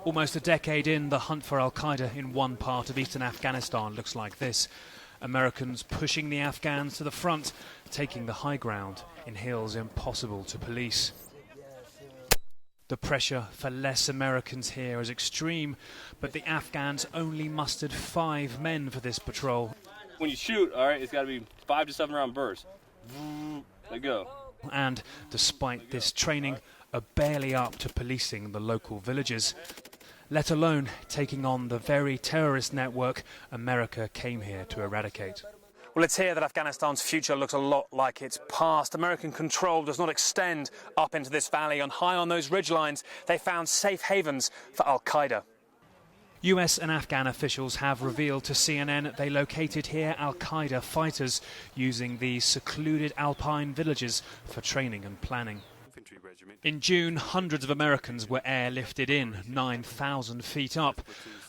Almost a decade in, the hunt for Al-Qaeda in one part of eastern Afghanistan looks like this. Americans pushing the Afghans to the front, taking the high ground in hills impossible to police. The pressure for less Americans here is extreme, but the Afghans only mustered 5 men for this patrol. When you shoot, all right, it's got to be 5 to 7 round bursts. Let go. And despite this training, are barely up to policing the local villages, let alone taking on the very terrorist network America came here to eradicate. Well, it's here that Afghanistan's future looks a lot like its past. American control does not extend up into this valley, and high on those ridgelines, they found safe havens for Al-Qaeda. US and Afghan officials have revealed to CNN they located here Al-Qaeda fighters using these secluded alpine villages for training and planning. In June, hundreds of Americans were airlifted in, 9,000 feet up,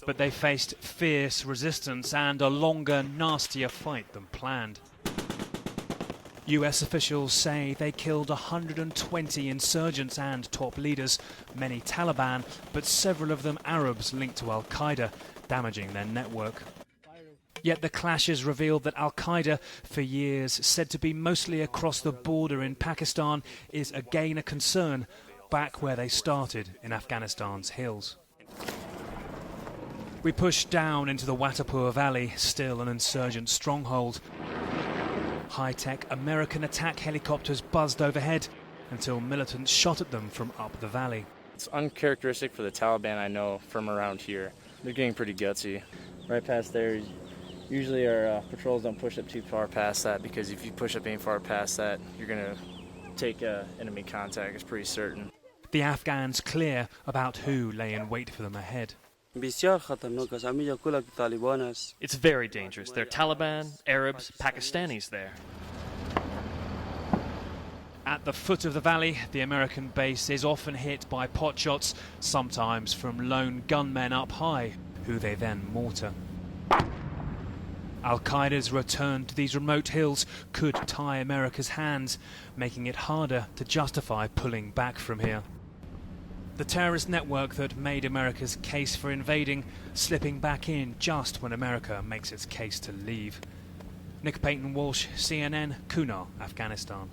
but they faced fierce resistance and a longer, nastier fight than planned. US officials say they killed 120 insurgents and top leaders, many Taliban, but several of them Arabs linked to Al-Qaeda, damaging their network. Yet the clashes revealed that Al-Qaeda, for years said to be mostly across the border in Pakistan, is again a concern back where they started in Afghanistan's hills. We push down into the Watapur Valley, still an insurgent stronghold. High-tech American attack helicopters buzzed overhead until militants shot at them from up the valley. It's uncharacteristic for the Taliban I know from around here. They're getting pretty gutsy. Right past there, usually our patrols don't push up too far past that, because if you push up any far past that, you're going to take enemy contact. It's pretty certain. The Afghans clear about who lay in wait for them ahead. It's very dangerous. There are Taliban, Arabs, Pakistanis there. At the foot of the valley, the American base is often hit by pot shots, sometimes from lone gunmen up high, who they then mortar. Al-Qaeda's return to these remote hills could tie America's hands, making it harder to justify pulling back from here. The terrorist network that made America's case for invading slipping back in just when America makes its case to leave. Paton, Walsh, CNN, Kunar, Afghanistan.